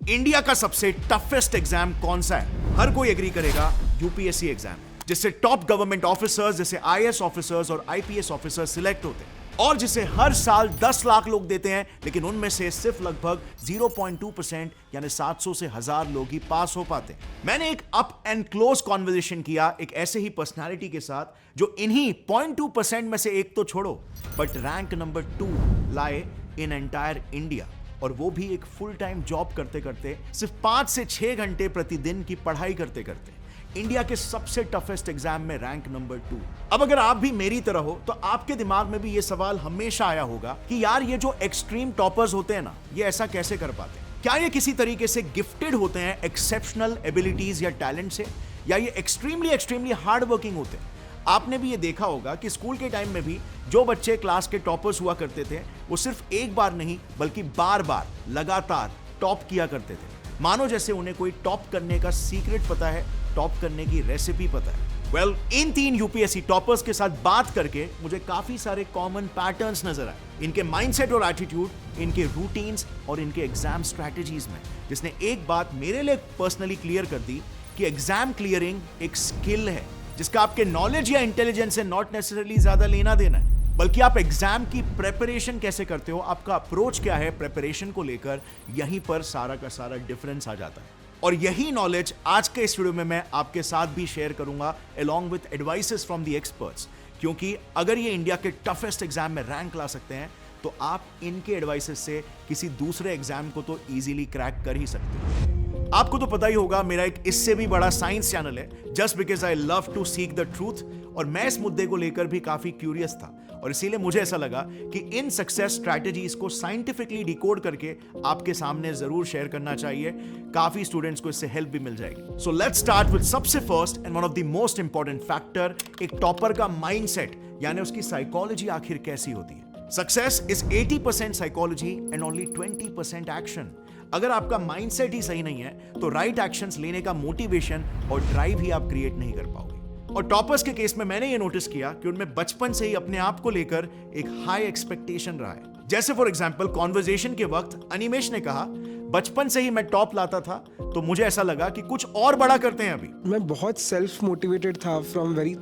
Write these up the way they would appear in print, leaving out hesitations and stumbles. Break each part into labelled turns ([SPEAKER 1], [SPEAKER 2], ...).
[SPEAKER 1] India का सबसे toughest exam कौन सा है? हर कोई एग्री करेगा यूपीएससी एग्जाम, जिससे टॉप गवर्नमेंट ऑफिसर्स जैसे आईएएस ऑफिसर्स और आईपीएस ऑफिसर्स सिलेक्ट होते हैं और जिसे हर साल 10 लाख लोग देते हैं, लेकिन उनमें से सिर्फ लगभग 0.2% यानी 700 से 1000 लोग ही पास हो पाते हैं। मैंने एक अप एंड क्लोज कॉन्वर्सेशन किया एक ऐसे ही पर्सनालिटी के साथ जो इन्हीं 0.2% में से एक तो छोड़ो बट रैंक नंबर 2 लाए इन एंटायर इंडिया, और वो भी एक फुल टाइम जॉब करते करते, सिर्फ 5 से 6 घंटे प्रतिदिन की पढ़ाई करते करते इंडिया के सबसे टफेस्ट एग्जाम में रैंक नंबर 2। अब अगर आप भी मेरी तरह हो तो आपके दिमाग में भी ये सवाल हमेशा आया होगा कि यार ये जो एक्सट्रीम टॉपर्स होते हैं ना, ये ऐसा कैसे कर पाते हैं? क्या ये किसी तरीके से गिफ्टेड होते हैं एक्सेप्शनल एबिलिटीज या टैलेंट से, या ये एक्सट्रीमली हार्ड वर्किंग होते हैं? आपने भी ये देखा होगा कि स्कूल के टाइम में भी जो बच्चे क्लास के टॉपर्स हुआ करते थे वो सिर्फ एक बार नहीं बल्कि बार बार लगातार टॉप किया करते थे, मानो जैसे उन्हें कोई टॉप करने का सीक्रेट पता है, टॉप करने की रेसिपी पता है। वेल, इन 3 यूपीएससी टॉपर्स के साथ बात करके मुझे काफी सारे कॉमन पैटर्न्स नजर आए, इनके माइंडसेट और एटीट्यूड, इनके रूटीन्स और इनके एग्जाम स्ट्रैटेजीज में, जिसने एक बात मेरे लिए पर्सनली क्लियर कर दी कि एग्जाम क्लियरिंग एक स्किल है जिसका आपके नॉलेज या इंटेलिजेंस से नॉट नेसेसरली ज्यादा लेना देना है, बल्कि आप एग्जाम की प्रेपरेशन कैसे करते हो, आपका अप्रोच क्या है प्रेपरेशन को लेकर, यहीं पर सारा का सारा डिफरेंस आ जाता है। और यही नॉलेज आज के इस वीडियो में मैं आपके साथ भी शेयर करूंगा along with advices from the experts, क्योंकि अगर ये इंडिया के टफेस्ट एग्जाम में रैंक ला सकते हैं तो आप इनके एडवाइसेस से किसी दूसरे एग्जाम को तो इजीली क्रैक कर ही सकते हैं। आपको तो पता ही होगा मेरा एक इससे भी बड़ा साइंस चैनल है, just because I love to seek the truth, और मैं इस मुद्दे को लेकर भी काफी क्यूरियस था और इसीलिए मुझे ऐसा लगा कि इन सक्सेस स्ट्रैटेजीज को साइंटिफिकली डिकोड करके आपके सामने जरूर शेयर करना चाहिए। काफी स्टूडेंट्स को इससे हेल्प भी मिल जाएगी। सो लेट्स स्टार्ट विद सबसे first and one of the most important factor, एक टॉपर का माइंडसेट, यानी उसकी साइकोलॉजी आखिर कैसी होती है। Success is 80% psychology and only 20% action. अगर आपका माइंडसेट ही सही नहीं है तो राइट एक्शंस लेने का मोटिवेशन और ड्राइव ही आप क्रिएट नहीं कर पाओगे। और टॉपर्स के केस में मैंने ये नोटिस किया कि उनमें बचपन से ही अपने आप को लेकर एक हाई एक्सपेक्टेशन रहा है। जैसे फॉर एग्जांपल कॉन्वर्सेशन के वक्त अनिमेश ने कहा, बचपन से ही मैं टॉप लाता था तो मुझे ऐसा लगा कि कुछ और बड़ा करते हैं अभी।
[SPEAKER 2] मैं बहुत सेल्फ मोटिवेटेड था from very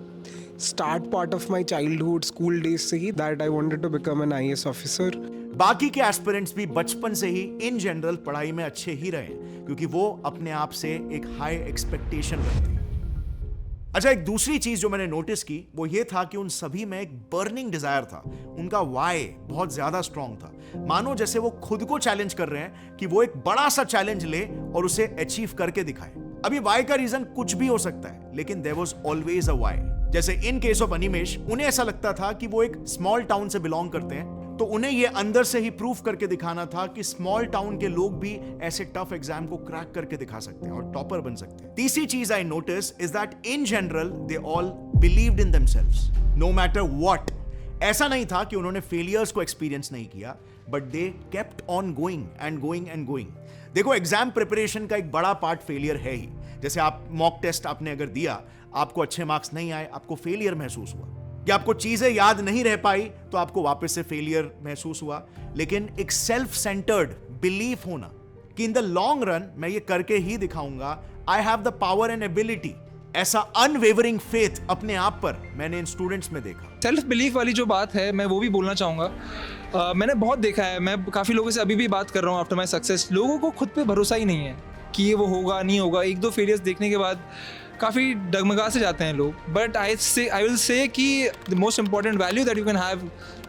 [SPEAKER 2] start part of my childhood, school days से ही, that I wanted to become an IAS officer.
[SPEAKER 1] बाकी के एस्पिरेंट्स भी बचपन से ही इन जनरल पढ़ाई में अच्छे ही रहे क्योंकि वो अपने आप से एक हाई एक्सपेक्टेशन रखते हैं। अच्छा, एक दूसरी चीज जो मैंने नोटिस की वो ये था कि उन सभी में एक बर्निंग डिजायर था, उनका वाई बहुत ज्यादा स्ट्रांग था, मानो जैसे वो खुद को चैलेंज कर रहे हैं कि वो एक बड़ा सा चैलेंज ले और उसे अचीव करके दिखाए। अभी वाई का रीजन कुछ भी हो सकता है, लेकिन there was always a why. जैसे इन केस ऑफ अनिमेश, उन्हें ऐसा लगता था कि वो एक स्मॉल टाउन से बिलोंग करते हैं, तो उन्हें ये अंदर से ही प्रूफ करके दिखाना था कि स्मॉल टाउन के लोग भी ऐसे टफ एग्जाम को क्रैक करके दिखा सकते हैं और टॉपर बन सकते हैं। तीसरी चीज I notice is that in general they all believed in themselves no matter what. ऐसा नहीं था कि उन्होंने फेलियर्स को एक्सपीरियंस नहीं किया, but they kept on going and going and going. देखो, एग्जाम प्रिपरेशन का एक बड़ा पार्ट फेलियर है ही। जैसे आप मॉक टेस्ट आपने अगर दिया, आपको अच्छे मार्क्स नहीं आए, आपको फेलियर महसूस हुआ, या आपको चीजें याद नहीं रह पाई तो आपको वापस से फेलियर महसूस हुआ। लेकिन एक सेल्फ सेंटर्ड बिलीफ होना कि इन द लॉन्ग रन मैं ये करके ही दिखाऊंगा, I have the power and ability, ऐसा अनवेवरिंग फेथ अपने आप पर मैंने इन स्टूडेंट्स में देखा।
[SPEAKER 3] सेल्फ बिलीफ वाली जो बात है मैं वो भी बोलना चाहूँगा। मैंने बहुत देखा है, मैं काफ़ी लोगों से अभी भी बात कर रहा हूँ आफ्टर माई सक्सेस, लोगों को खुद पे भरोसा ही नहीं है कि ये वो होगा नहीं होगा। 1-2 फेलियर्स देखने के बाद काफ़ी डगमगा से जाते हैं लोग। बट आई विल से कि the most important value that you can have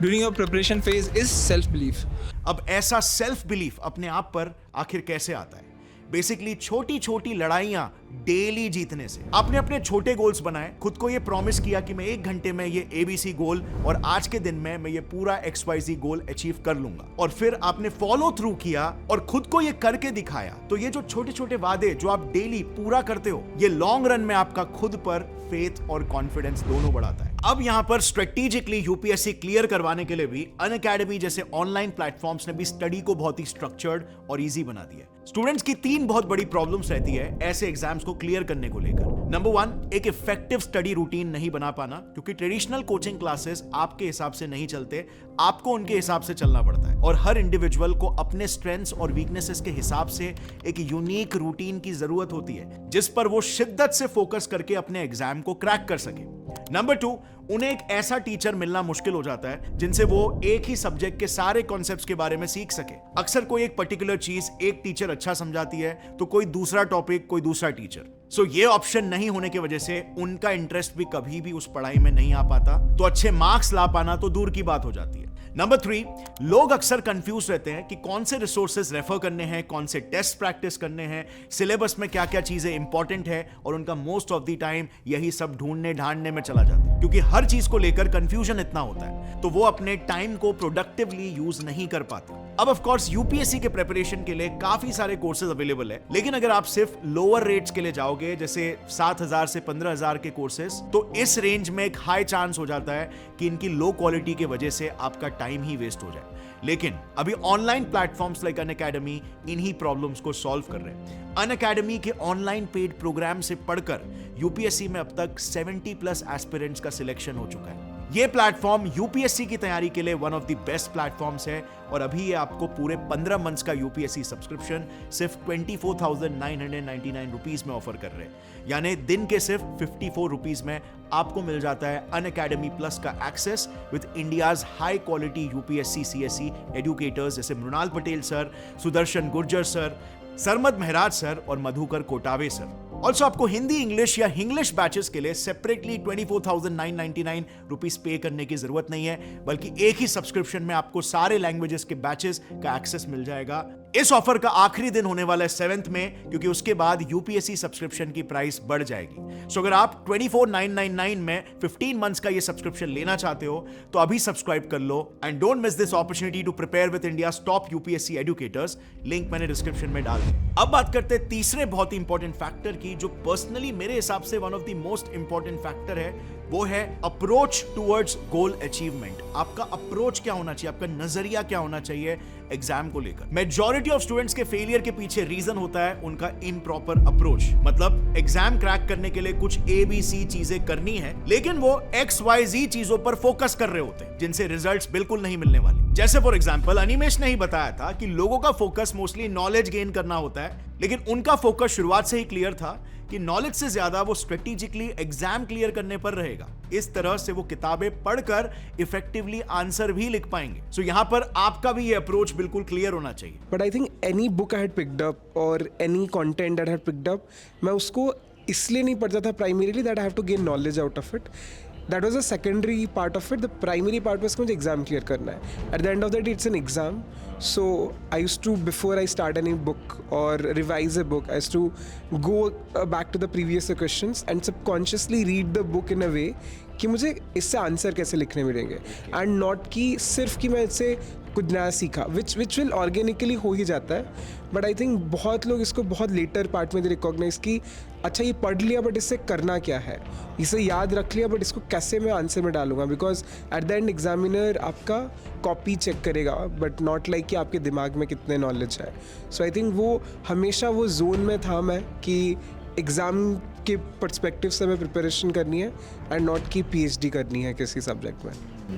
[SPEAKER 3] during your preparation phase is self belief.
[SPEAKER 1] अब ऐसा सेल्फ बिलीफ अपने आप पर आखिर कैसे आता है? बेसिकली छोटी छोटी लड़ाइयां डेली जीतने से। आपने अपने छोटे गोल्स बनाए, खुद को ये प्रॉमिस किया कि मैं 1 घंटे में ये ABC गोल और आज के दिन में मैं ये पूरा XYZ गोल अचीव कर लूंगा, और फिर आपने फॉलो थ्रू किया और खुद को ये करके दिखाया। तो ये जो छोटे छोटे वादे जो आप डेली पूरा करते हो, ये लॉन्ग रन में आपका खुद पर फेथ और कॉन्फिडेंस दोनों बढ़ाता है। अब यहां पर स्ट्रेटेजिकली यूपीएससी क्लियर करवाने के लिए भी अनअकैडमी जैसे ऑनलाइन प्लेटफॉर्म्स ने भी स्टडी को बहुत ही स्ट्रक्चर्ड और इजी बना दिया। स्टूडेंट्स की 3 बहुत बड़ी प्रॉब्लम्स रहती है ऐसे एग्जाम्स को क्लियर करने को लेकर। नंबर 1, एक इफेक्टिव स्टडी रूटीन नहीं बना पाना, क्योंकि ट्रेडिशनल कोचिंग क्लासेस आपके हिसाब से नहीं चलते, आपको उनके हिसाब से चलना पड़ता है और हर इंडिविजुअल को अपने स्ट्रेंथ्स और वीकनेसेस के हिसाब से एक यूनिक रूटीन की जरूरत होती है जिस पर वो शिद्दत से फोकस करके अपने एग्जाम को क्रैक कर सके। नंबर 2, उन्हें एक ऐसा टीचर मिलना मुश्किल हो जाता है जिनसे वो एक ही सब्जेक्ट के सारे कॉन्सेप्ट्स के बारे में सीख सके। अक्सर कोई एक पर्टिकुलर चीज एक टीचर अच्छा समझाती है तो कोई दूसरा टॉपिक कोई दूसरा टीचर। सो ये ऑप्शन नहीं होने की वजह से उनका इंटरेस्ट भी कभी भी उस पढ़ाई में नहीं आ पाता, तो अच्छे मार्क्स ला पाना तो दूर की बात हो जाती है। नंबर 3, लोग अक्सर कंफ्यूज रहते हैं कि कौन से रिसोर्सेज रेफर करने हैं, कौन से टेस्ट प्रैक्टिस करने हैं, सिलेबस में क्या क्या चीजें इंपॉर्टेंट है, और उनका मोस्ट ऑफ द टाइम यही सब ढूंढने ढांढने में चला जाता है। क्योंकि हर चीज को लेकर कंफ्यूजन इतना होता है तो वो अपने टाइम को प्रोडक्टिवली यूज नहीं कर पाते। अब ऑफ कोर्स यूपीएससी के प्रिपरेशन के लिए काफी सारे कोर्सेज अवेलेबल है, लेकिन अगर आप सिर्फ लोअर रेट्स के लिए जाओगे, जैसे 7,000 से 15,000 के कोर्सेज, तो इस रेंज में एक हाई चांस हो जाता है कि इनकी लो क्वालिटी की वजह से आपका टाइम ही वेस्ट हो जाए। लेकिन अभी ऑनलाइन प्लेटफॉर्म्स लाइक अनअकैडमी इन्हीं प्रॉब्लम्स को सॉल्व कर रहे हैं। अनअकैडमी के ऑनलाइन पेड प्रोग्राम से पढ़कर यूपीएससी में अब तक 70+ एस्पिरेंट्स का सिलेक्शन हो चुका है। ये प्लेटफॉर्म यूपीएससी की तैयारी के लिए one of the best platforms है, और अभी ये आपको पूरे 15 मंथ्स का यूपीएससी सब्सक्रिप्शन सिर्फ 24,999 रुपीज में ऑफर कर रहे हैं। यानी दिन के सिर्फ 54 रुपीज में आपको मिल जाता है अनअकैडमी प्लस का access with India's high quality UPSC CSE educators जैसे Mrinal Patel sir, Sudarshan Gurjar sir, Sarmad Mehraj sir और मधुकर कोटावे सर। ऑल्सो आपको हिंदी, इंग्लिश या इंग्लिश बैचेस के लिए सेपरेटली 24,999 रुपीज पे करने की जरूरत नहीं है, बल्कि एक ही सब्सक्रिप्शन में आपको सारे लैंग्वेजेस के बैचेस का एक्सेस मिल जाएगा। इस ऑफर का आखिरी दिन होने वाला है 7th में, क्योंकि उसके बाद यूपीएससी सब्सक्रिप्शन की प्राइस बढ़ जाएगी। सो अगर आप 24,999 में 15 मंथ्स का ये सब्सक्रिप्शन लेना चाहते हो तो अभी सब्सक्राइब कर लो and don't miss this opportunity to prepare with India's top UPSC educators. Link मैंने डिस्क्रिप्शन में डाल दिया। अब बात करते हैं तीसरे बहुत ही इंपॉर्टेंट फैक्टर की, जो पर्सनली मेरे हिसाब से one of the most important factor है, वो है अप्रोच टुवर्ड्स गोल अचीवमेंट। आपका अप्रोच क्या होना चाहिए, आपका नजरिया क्या होना चाहिए एग्जाम को लेकर। मेजॉरिटी ऑफ स्टूडेंट्स के फेलियर के पीछे रीजन होता है उनका इम्प्रॉपर अप्रोच। मतलब एग्जाम क्रैक करने के लिए कुछ ABC चीजें करनी है, लेकिन वो XYZ चीजों पर फोकस कर रहे होते हैं जिनसे रिजल्ट्स बिल्कुल नहीं मिलने वाले। जैसे फॉर एग्जांपल अनिमेश ने ही बताया था कि लोगों का फोकस मोस्टली नॉलेज गेन करना होता है, लेकिन उनका फोकस शुरुआत से ही क्लियर था कि नॉलेज से ज्यादा वो स्ट्रेटेजिकली एग्जाम क्लियर करने पर रहेगा। इस तरह से वो किताबें पढ़कर इफेक्टिवली आंसर भी लिख पाएंगे। सो यहाँ पर आपका भी ये अप्रोच बिल्कुल क्लियर होना चाहिए।
[SPEAKER 2] But I think any book I had picked up और any content that I had picked up, मैं उसको इसलिए नहीं पढ़ता था primarily that I have to gain knowledge out of it. That was a secondary part of it. The primary part was मुझे exam clear करना है. At the end of the day, it's an exam. So I used to, before I start any book or revise a book, I used to go back to the previous questions and subconsciously read the book in a way कि मुझे इससे answer कैसे लिखने मिलेंगे, and not कि सिर्फ कि मैं इससे कुछ नया सीखा, which will organically हो ही जाता है. बट आई थिंक बहुत लोग इसको बहुत लेटर पार्ट में रिकॉग्नाइज की, अच्छा ये पढ़ लिया बट इससे करना क्या है, इसे याद रख लिया बट इसको कैसे मैं आंसर में डालूंगा, because at the end examiner आपका कॉपी चेक करेगा बट नॉट लाइक कि आपके दिमाग में कितने नॉलेज है. सो आई थिंक वो हमेशा वो जोन में था मैं कि एग्ज़ाम के पर्सपेक्टिव से हमें प्रिपरेशन करनी है एंड नॉट कि PhD करनी है किसी सब्जेक्ट में.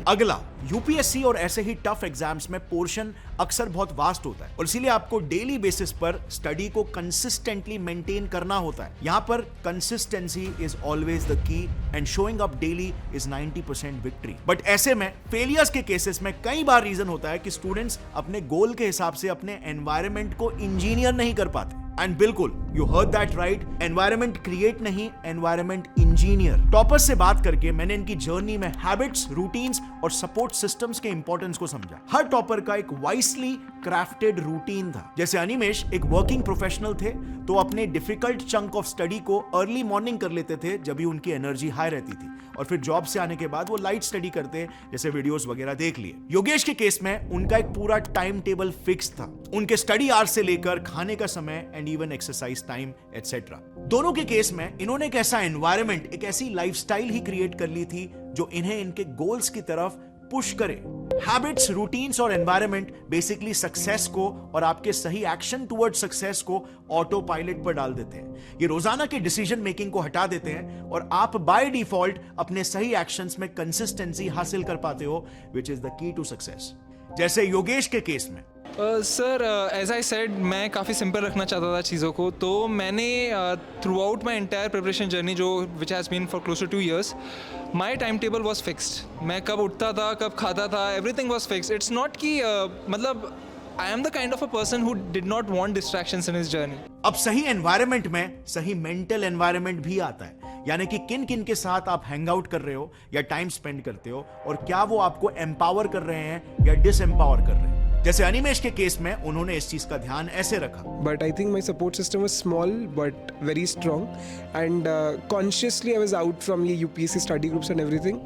[SPEAKER 1] अगला, यूपीएससी और ऐसे ही टफ एग्जाम्स में पोर्शन अक्सर बहुत वास्ट होता है और इसीलिए आपको डेली बेसिस पर स्टडी को कंसिस्टेंटली मेंटेन करना होता है. यहां पर consistency is always the key and showing up daily is 90% victory. But ऐसे में फेलियर्स के केसेस में कई बार रीजन होता है कि स्टूडेंट्स अपने गोल के हिसाब से अपने एनवायरनमेंट को इंजीनियर नहीं कर पाते. एंड बिल्कुल, you heard that right, environment create नहीं, एनवायरनमेंट इंजीनियर. टॉपर्स से बात करके मैंने इनकी जर्नी में हैबिट्स, रूटीन्स और सपोर्ट सिस्टम्स के इंपॉर्टेंस को समझा. हर टॉपर का एक वाइसली क्राफ्टेड रूटीन था. जैसे अनिमेश एक वर्किंग प्रोफेशनल थे तो अपने डिफिकल्ट चंक ऑफ स्टडी को अर्ली मॉर्निंग कर लेते थे जब भी उनकी एनर्जी हाई रहती थी, और फिर जॉब से आने के बाद वो लाइट स्टडी करते, जैसे वीडियोस वगैरह देख लिए. योगेश के केस में उनका एक पूरा टाइम टेबल फिक्स था, उनके स्टडी आवर्स से लेकर खाने का समय and even exercise time etcetera. दोनों के केस में इन्होंने एक ऐसा एनवायरनमेंट, एक ऐसी लाइफस्टाइल ही क्रिएट कर ली थी जो इन्हें इनके गोल्स की तरफ पुश करे। हैबिट्स, रूटीन्स और एनवायरनमेंट बेसिकली सक्सेस को और आपके सही एक्शन टुवर्ड सक्सेस को ऑटो पायलट पर डाल देते हैं। ये रोजाना के डिसीजन मेकिंग को हटा देते हैं और आप बाय डिफॉल्ट अपने सही एक्शंस में कंसिस्टेंसी हासिल कर पाते हो, which is the key to success. जैसे योगेश के केस में
[SPEAKER 3] सर एज आई सेड, मैं काफ़ी सिंपल रखना चाहता था चीज़ों को, तो मैंने throughout my entire preparation journey जो which has been for close to 2 years, my time table was fixed. मैं कब उठता था, कब खाता था, everything was fixed. It's not कि मतलब I am the kind of a person who did not want distractions in his journey.
[SPEAKER 1] अब सही एनवायरनमेंट में सही मेंटल एनवायरनमेंट भी आता है, यानी कि किन किन के साथ आप हैंग आउट कर रहे हो या टाइम स्पेंड करते हो और क्या वो आपको एम्पावर कर रहे हैं या डिसएम्पावर कर रहे हैं। जैसे अनिमेश के केस में उन्होंने इस चीज का ध्यान ऐसे रखा।
[SPEAKER 2] But I think my support system was small but very strong, and consciously I was out from ये UPSC study groups and everything,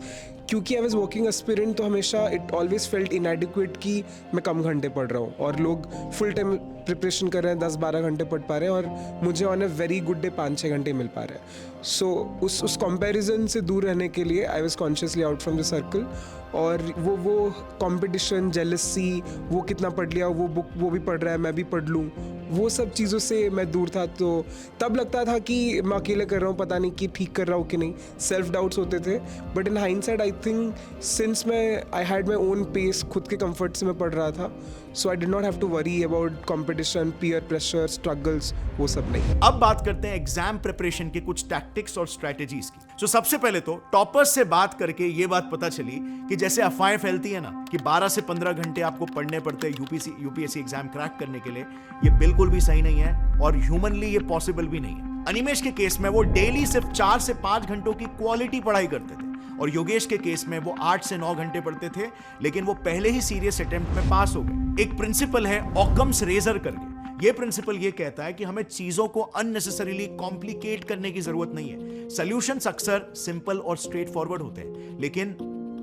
[SPEAKER 2] क्योंकि I was working aspirant, तो हमेशा it always felt inadequate कि मैं कम घंटे पढ़ रहा हूँ और लोग full time प्रिपरेशन कर रहे हैं, 10-12 घंटे पढ़ पा रहे हैं और मुझे on a very good day 5-6 घंटे मिल पा रहे हैं। सो उस कंपैरिजन से दूर रहने के लिए I was consciously out from the circle, और वो कंपटीशन, जेलसी, वो कितना पढ़ लिया, वो बुक वो भी पढ़ रहा है, मैं भी पढ़ लूँ, वो सब चीज़ों से मैं दूर था। तो तब लगता था कि मैं अकेले कर रहा हूँ, पता नहीं कि ठीक कर रहा हूँ कि नहीं, सेल्फ डाउट्स होते थे। But in hindsight I think since I had my own pace, खुद के कंफर्ट से मैं पढ़ रहा था, so I did not have to worry about competition, peer pressure, struggles, वो सब नहीं।
[SPEAKER 1] अब बात करते हैं एग्जाम प्रिपरेशन के कुछ टैक्टिक्स और स्ट्रेटेजीज की। तो सबसे पहले तो टॉपर्स से बात करके ये बात पता चली कि जैसे अफवाहें फैलती है ना कि 12 से 15 घंटे आपको पढ़ने पड़ते हैं यूपीएससी एग्जाम क्रैक करने के लिए, ये बिल्कुल भी सही नहीं है और ह्यूमनली ये पॉसिबल भी नहीं है। अनिमेश के केस में वो डेली सिर्फ 4 से 5 घंटों की क्वालिटी पढ़ाई करते थे और योगेश के केस में वो 8 से 9 घंटे पढ़ते थे, लेकिन वो पहले ही सीरियस अटेम्प्ट में पास हो गए। एक प्रिंसिपल है ऑकम्स रेजर करके। ये प्रिंसिपल ये कहता है कि हमें चीजों को अननेसेसरीली कॉम्प्लिकेट करने की जरूरत नहीं है। सॉल्यूशंस अक्सर सिंपल और स्ट्रेट फॉरवर्ड होते हैं, लेकिन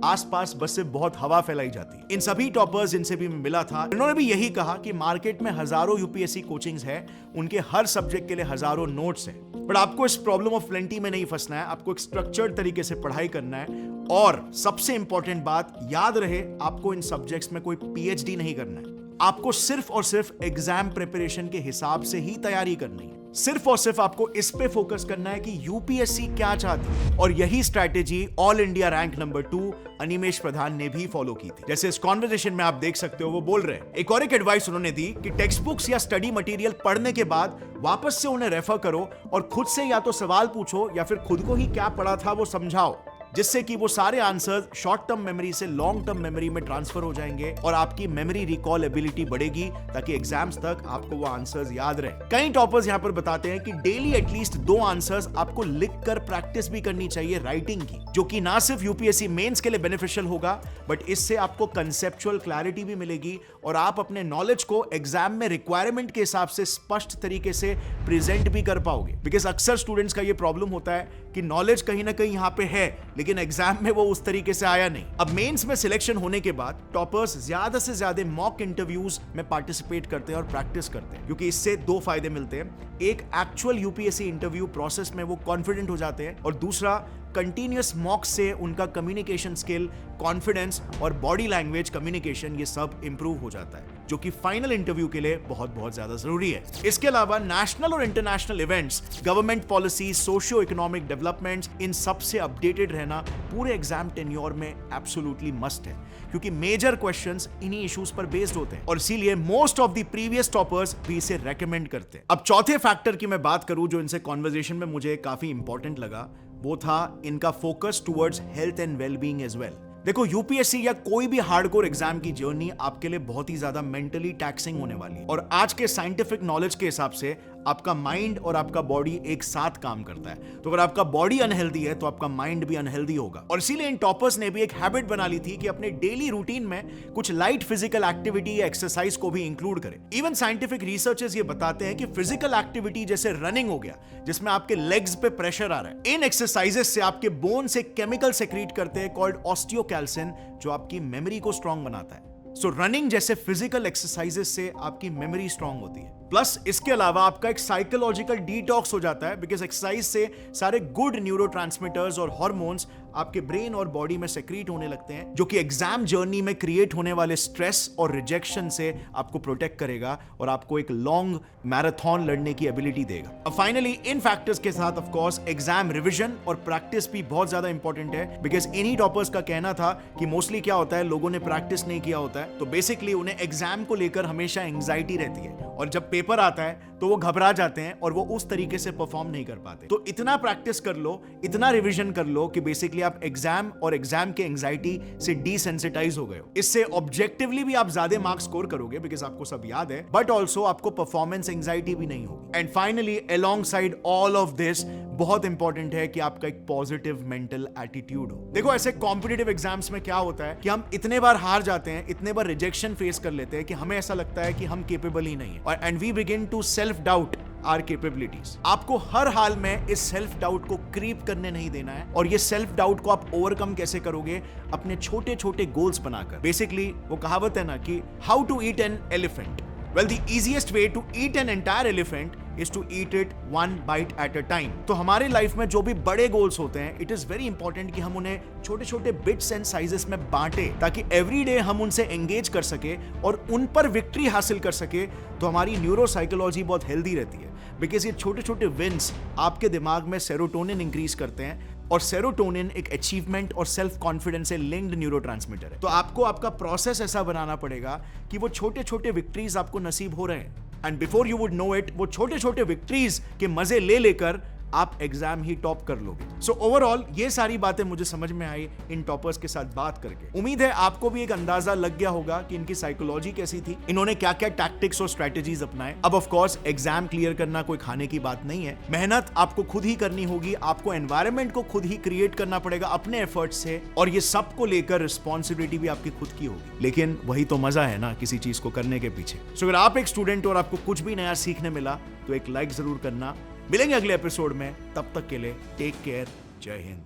[SPEAKER 1] आसपास बस से बहुत हवा फैलाई जाती है। इन सभी टॉपर्स जिनसे भी मैं मिला था, उन्होंने भी यही कहा कि मार्केट में हजारों यूपीएससी कोचिंग्स हैं, उनके हर सब्जेक्ट के लिए हजारों नोट्स हैं, बट आपको इस प्रॉब्लम ऑफ प्लेंटी में नहीं फंसना है। आपको एक स्ट्रक्चर्ड तरीके से पढ़ाई करना है और सबसे इंपॉर्टेंट बात याद रहे, आपको इन सब्जेक्ट्स में कोई पीएचडी नहीं करना है। आपको सिर्फ और सिर्फ एग्जाम प्रिपरेशन के हिसाब से ही तैयारी करनी है। सिर्फ और सिर्फ आपको इस पे फोकस करना है कि यूपीएससी क्या चाहती है, और यही strategy all India rank number 2 Animesh Pradhan ने भी फॉलो की थी। जैसे इस कॉन्वर्सेशन में आप देख सकते हो, वो बोल रहे हैं। एक और एक एडवाइस उन्होंने दी कि टेक्स्ट बुक्स या स्टडी मटेरियल पढ़ने के बाद वापस से उन्हें रेफर करो और खुद से या तो सवाल पूछो या फिर खुद को ही क्या पढ़ा था वो समझाओ, जिससे कि वो सारे आंसर शॉर्ट टर्म मेमोरी से लॉन्ग टर्म मेमोरी में ट्रांसफर हो जाएंगे और आपकी मेमोरी रिकॉल एबिलिटी बढ़ेगी, ताकि एग्जाम्स तक आपको वो आंसर्स याद रहे। कई टॉपर्स यहां पर बताते हैं कि डेली एटलीस्ट 2 आंसर्स आपको लिखकर प्रैक्टिस भी करनी चाहिए राइटिंग की, जो कि ना सिर्फ यूपीएससी मेंस के लिए बेनिफिशियल होगा, बट इससे आपको कंसेप्चुअल क्लैरिटी भी मिलेगी और आप अपने नॉलेज को एग्जाम में रिक्वायरमेंट के हिसाब से स्पष्ट तरीके से प्रेजेंट भी कर पाओगे। बिकॉज अक्सर स्टूडेंट्स का ये प्रॉब्लम होता है कि नॉलेज कहीं ना कहीं यहां पे है, लेकिन एग्जाम में वो उस तरीके से आया नहीं। अब मेंस में सिलेक्शन होने के बाद टॉपर्स ज्यादा से ज्यादा मॉक इंटरव्यूज में पार्टिसिपेट करते हैं और प्रैक्टिस करते हैं, क्योंकि इससे 2 फायदे मिलते हैं। एक, एक्चुअल यूपीएससी इंटरव्यू प्रोसेस में वो कॉन्फिडेंट हो जाते हैं, और दूसरा, कंटिन्यूअस मॉक से उनका कम्युनिकेशन स्किल, कॉन्फिडेंस और बॉडी लैंग्वेज कम्युनिकेशन, ये सब इंप्रूव हो जाता है, जो कि फाइनल इंटरव्यू के लिए बहुत बहुत ज्यादा जरूरी है। इसके अलावा नेशनल और international events, government policy, socio economic developments, इन सब से अपडेटेड रहना पूरे एग्जाम टेन्योर में एब्सोल्युटली मस्ट है, क्योंकि मेजर क्वेश्चंस इन्हीं इश्यूज पर बेस्ड होते हैं, और इसीलिए most of the previous toppers भी इसे रेकमेंड करते हैं। अब चौथे फैक्टर की मैं बात करूं जो इनसे कॉन्वर्सेशन में मुझे काफी इंपॉर्टेंट लगा, वो था इनका focus towards health and wellbeing as well. देखो, यूपीएससी या कोई भी हार्डकोर एग्जाम की जर्नी आपके लिए बहुत ही ज्यादा मेंटली टैक्सिंग होने वाली है, और आज के साइंटिफिक नॉलेज के हिसाब से आपका माइंड और आपका बॉडी एक साथ काम करता है। तो अगर आपका बॉडी अनहेल्दी है तो आपका माइंड भी अनहेल्दी होगा, और इसीलिए इन टॉपर्स ने भी एक हैबिट बना ली थी कि अपने डेली रूटीन में कुछ लाइट फिजिकल एक्टिविटी या एक्सरसाइज को भी इंक्लूड करें। इवन साइंटिफिक रिसर्चर्स ये बताते हैं कि फिजिकल एक्टिविटी जैसे रनिंग हो गया, जिसमें आपके लेग्स पे प्रेशर आ रहा है, इन एक्सरसाइजेस से आपके बोन से केमिकल सेक्रीट करते हैं कॉल्ड ऑस्टियोकैल्सिन, जो आपकी मेमोरी को स्ट्रांग बनाता है। सो रनिंग जैसे फिजिकल एक्सरसाइजेस से आपकी मेमोरी स्ट्रांग होती है। प्लस इसके अलावा आपका एक साइकोलॉजिकल डिटॉक्स हो जाता है, बिकॉज एक्सरसाइज से सारे गुड न्यूरोट्रांसमीटर्स और हार्मोन्स आपके ब्रेन और बॉडी में सेक्रीट होने लगते हैं, जो कि एग्जाम जर्नी में क्रिएट होने वाले स्ट्रेस और रिजेक्शन से आपको प्रोटेक्ट करेगा और आपको एक लॉन्ग मैराथन लड़ने की एबिलिटी देगा। अब फाइनली इन फैक्टर्स के साथ ऑफ कोर्स एग्जाम रिवीजन और प्रैक्टिस भी बहुत ज्यादा इंपॉर्टेंट है, बिकॉज इन्हीं टॉपर्स का कहना था कि मोस्टली क्या होता है, लोगों ने प्रैक्टिस नहीं किया होता है, तो बेसिकली उन्हें एग्जाम को लेकर हमेशा एंग्जाइटी रहती है और जब पेपर आता है तो वो घबरा जाते हैं और वो उस तरीके से परफॉर्म नहीं कर पाते। तो इतना प्रैक्टिस कर लो, इतना रिवीजन कर लो कि बेसिकली आप एग्जाम और एग्जाम के एंग्जाइटी से डिसेंसिटाइज हो गए हो। इससे ऑब्जेक्टिवली भी आप ज्यादा मार्क्स स्कोर करोगे बिकॉज आपको सब याद है, बट ऑल्सो आपको परफॉर्मेंस एंग्जाइटी भी नहीं होगी। And finally along side all of this बहुत इंपॉर्टेंट है कि आपका एक पॉजिटिव मेंटल एटीट्यूड हो। देखो ऐसे कॉम्पिटिटिव एग्जाम्स में क्या होता है कि हम इतने बार हार जाते हैं, इतने बार रिजेक्शन फेस कर लेते हैं कि हमें ऐसा लगता है कि हम केपेबल ही नहीं है, और and we begin to self doubt our capabilities. आपको हर हाल में इस सेल्फ डाउट को क्रीप करने नहीं देना है, और ये सेल्फ डाउट को आप ओवरकम कैसे करोगे, अपने छोटे छोटे गोल्स बनाकर। बेसिकली वो कहावत है ना कि how to eat an elephant. Well, the easiest way to eat an entire elephant is to eat it one bite at a time. तो हमारे लाइफ में जो भी बड़े गोल्स होते हैं, इट इज वेरी इंपॉर्टेंट कि हम उन्हें छोटे छोटे बिट्स एंड साइजेस में बांटे, ताकि एवरी डे हम उनसे एंगेज कर सके और उन पर विक्ट्री हासिल कर सके। तो हमारी न्यूरो साइकोलॉजी बहुत हेल्दी रहती है, बिकॉज ये छोटे छोटे विन्स आपके दिमाग में सेरोटोनिन इंक्रीज करते हैं, और सेरोटोनिन एक अचीवमेंट और सेल्फ कॉन्फिडेंस से लिंक्ड न्यूरोट्रांसमीटर है। तो आपको आपका प्रोसेस ऐसा बनाना पड़ेगा कि वो छोटे छोटे विक्ट्रीज आपको नसीब हो रहे हैं, and before you would know it, वो छोटे छोटे विक्ट्रीज के मजे ले लेकर आप एग्जाम ही टॉप कर लोगे। सो ओवरऑल ये सारी बातें मुझे समझ में आई इन टॉपर्स के साथ बात करके। उम्मीद है आपको भी एक अंदाजा लग गया होगा कि इनकी साइकोलॉजी कैसी थी, इन्होंने क्या क्या टैक्टिक्स और स्ट्रेटेजीज अपनाए। अब ऑफ कोर्स एग्जाम क्लियर करना कोई खाने की बात नहीं है, मेहनत आपको खुद ही करनी होगी, आपको एनवायरनमेंट को खुद ही क्रिएट करना पड़ेगा अपने एफर्ट से, और ये सब को लेकर रिस्पॉन्सिबिलिटी भी आपकी खुद की होगी। लेकिन वही तो मजा है ना किसी चीज को करने के पीछे। सो अगर आप एक स्टूडेंट और आपको कुछ भी नया सीखने मिला तो एक लाइक जरूर करना। मिलेंगे अगले एपिसोड में, तब तक के लिए टेक केयर, जय हिंद।